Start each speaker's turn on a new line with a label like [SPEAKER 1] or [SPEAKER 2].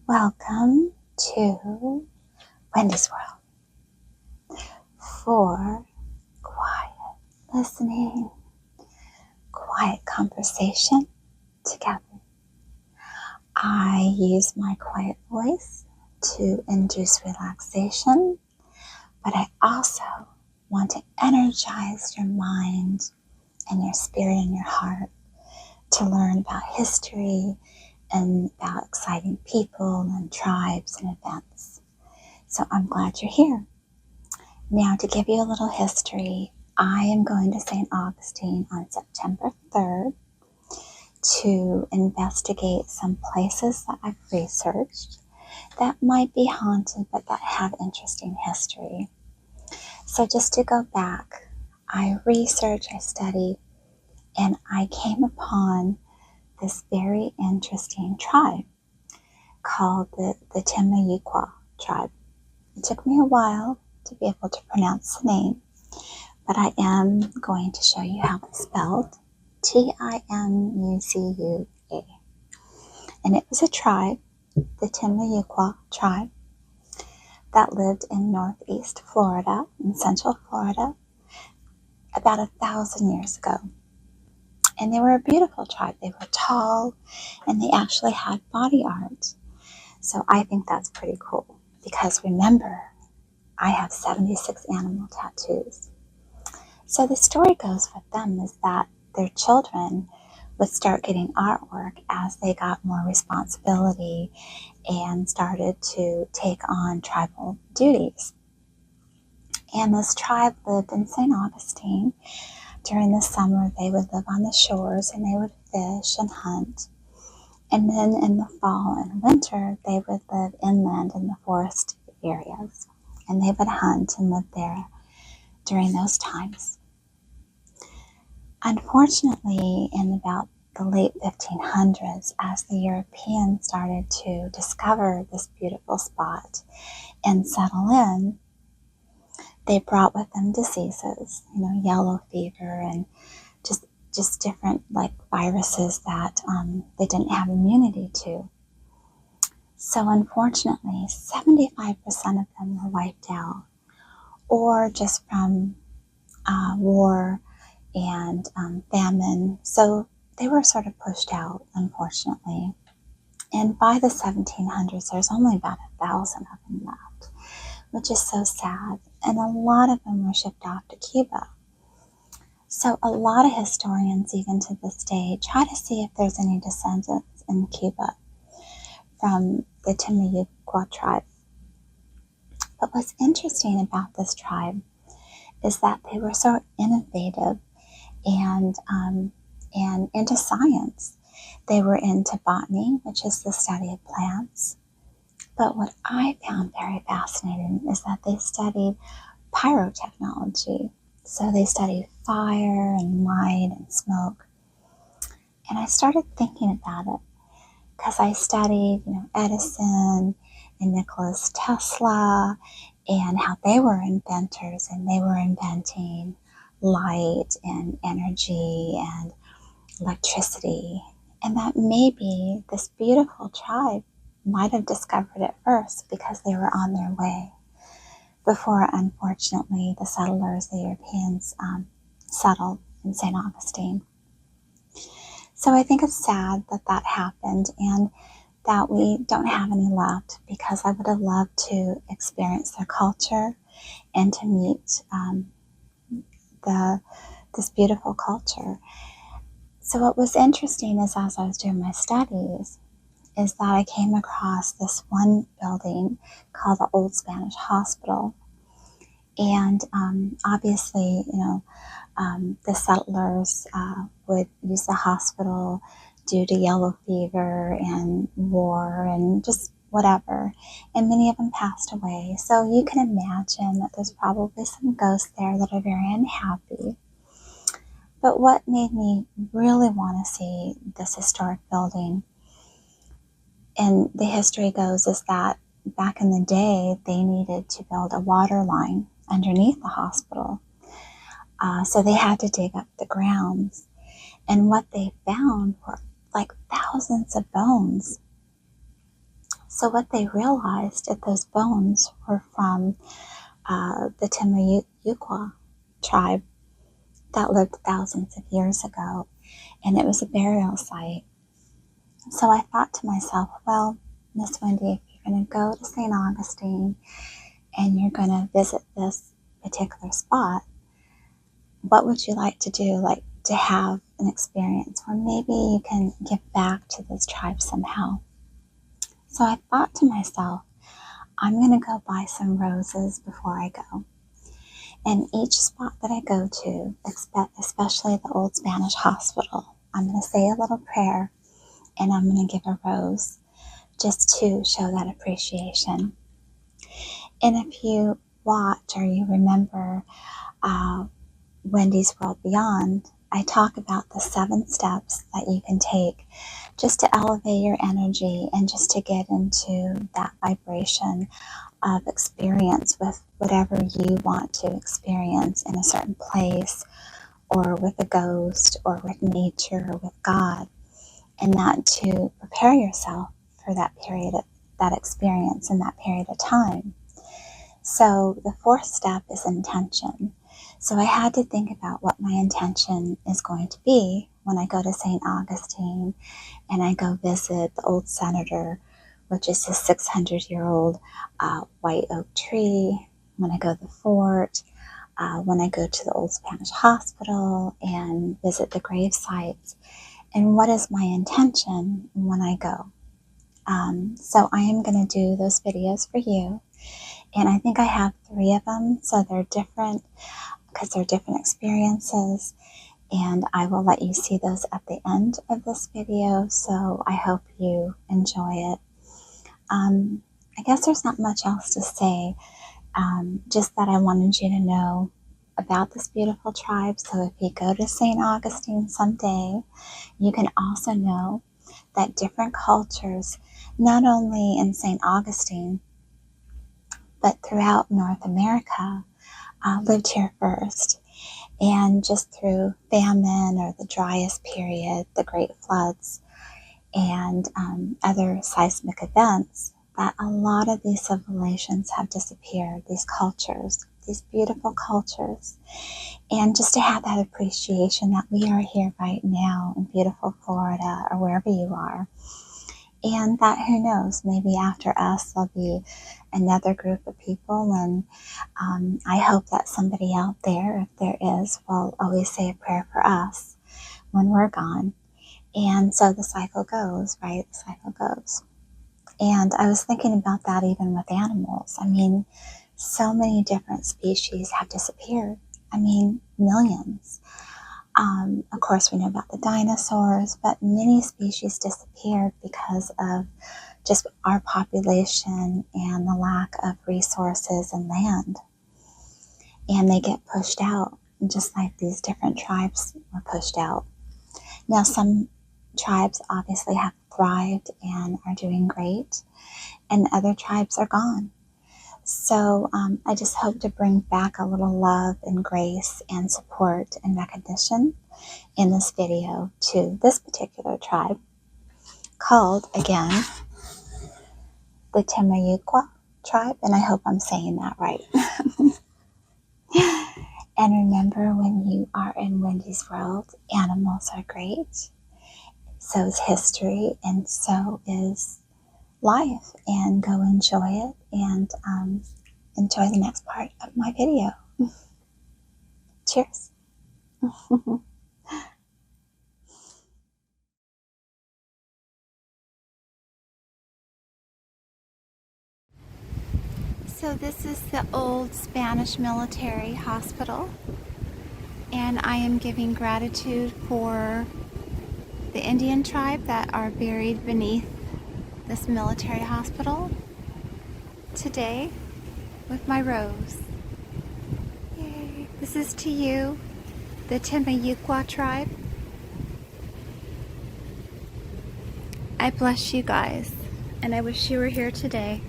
[SPEAKER 1] Welcome to Wendy's World for quiet listening, quiet conversation together. I use my quiet voice to induce relaxation, but I also want to energize your mind and your spirit and your heart to learn about history and about exciting people and tribes and events. So I'm glad you're here. Now, to give you a little history, I am going to St. Augustine on September 3rd to investigate some places that I've researched that might be haunted but that have interesting history. So just to go back, I researched, I studied, and I came upon this very interesting tribe called the Timucua tribe. It took me a while to be able to pronounce the name, but I am going to show you how it's spelled. Timucua. And it was a tribe, the Timucua tribe, that lived in northeast Florida, in central Florida, about 1,000 years ago. And they were a beautiful tribe. They were tall, and they actually had body art. So I think that's pretty cool, because remember, I have 76 animal tattoos. So the story goes with them is that their children would start getting artwork as they got more responsibility and started to take on tribal duties. And this tribe lived in St. Augustine. During the summer, they would live on the shores and they would fish and hunt. And then in the fall and winter, they would live inland in the forest areas. And they would hunt and live there during those times. Unfortunately, in about the late 1500s, as the Europeans started to discover this beautiful spot and settle in, they brought with them diseases, yellow fever and just different viruses that they didn't have immunity to. So unfortunately, 75% of them were wiped out, or just from war and famine. So they were sort of pushed out, unfortunately. And by the 1700s, there's only about 1,000 of them left, which is so sad. And a lot of them were shipped off to Cuba. So a lot of historians, even to this day, try to see if there's any descendants in Cuba from the Timucua tribe. But what's interesting about this tribe is that they were so innovative and into science. They were into botany, which is the study of plants. But what I found very fascinating is that they studied pyrotechnology. So they studied fire and light and smoke. And I started thinking about it because I studied, Edison and Nikola Tesla and how they were inventors and they were inventing light and energy and electricity. And that maybe this beautiful tribe might have discovered it first because they were on their way before, unfortunately, the settlers, the Europeans, settled in St. Augustine. So I think it's sad that that happened and that we don't have any left, because I would have loved to experience their culture and to meet this beautiful culture. So what was interesting is, as I was doing my studies, is that I came across this one building called the Old Spanish Hospital. And obviously, the settlers would use the hospital due to yellow fever and war and just whatever. And many of them passed away. So you can imagine that there's probably some ghosts there that are very unhappy. But what made me really want to see this historic building, and the history goes, is that back in the day, they needed to build a water line underneath the hospital. So they had to dig up the grounds. And what they found were thousands of bones. So what they realized that those bones were from the Timucua tribe that lived thousands of years ago, and it was a burial site. So I thought to myself, well, Miss Wendy, if you're going to go to St. Augustine and you're going to visit this particular spot, what would you like to do? Like to have an experience where maybe you can give back to this tribe somehow. So I thought to myself, I'm going to go buy some roses before I go. And each spot that I go to, especially the old Spanish hospital, I'm going to say a little prayer and I'm going to give a rose just to show that appreciation. And if you watch or you remember Wendy's World Beyond, I talk about the 7 steps that you can take just to elevate your energy and just to get into that vibration of experience with whatever you want to experience in a certain place, or with a ghost, or with nature, or with God, and that to prepare yourself for that period of that experience in that period of time. So the 4th step is intention. So I had to think about what my intention is going to be when I go to St. Augustine and I go visit the old senator, which is a 600-year-old white oak tree, when I go to the fort, when I go to the old Spanish hospital and visit the grave sites, and what is my intention when I go. So I am going to do those videos for you, and I think I have 3 of them, so they're different because they're different experiences, and I will let you see those at the end of this video, so I hope you enjoy it. I guess there's not much else to say, just that I wanted you to know about this beautiful tribe, so if you go to St. Augustine someday, you can also know that different cultures, not only in St. Augustine, but throughout North America, lived here first. And just through famine or the driest period, the great floods, and other seismic events, that a lot of these civilizations have disappeared, these cultures, these beautiful cultures. And just to have that appreciation that we are here right now in beautiful Florida or wherever you are. And that, who knows, maybe after us there'll be another group of people, and I hope that somebody out there, if there is, will always say a prayer for us when we're gone. And so the cycle goes, right? The cycle goes. And I was thinking about that even with animals. I mean, so many different species have disappeared. I mean, millions. Of course, we know about the dinosaurs, but many species disappeared because of just our population and the lack of resources and land. And they get pushed out, just like these different tribes were pushed out. Now, some tribes obviously have thrived and are doing great, and other tribes are gone. So I just hope to bring back a little love and grace and support and recognition in this video to this particular tribe, called, again, the Timucua tribe, and I hope I'm saying that right. And remember, when you are in Wendy's world, animals are great. So is history, and so is life. And go enjoy it, and enjoy the next part of my video. Cheers. So this is the old Spanish military hospital, and I am giving gratitude for the Indian tribe that are buried beneath this military hospital today with my rose. Yay. This is to you, the Timucua tribe. I bless you guys, and I wish you were here today.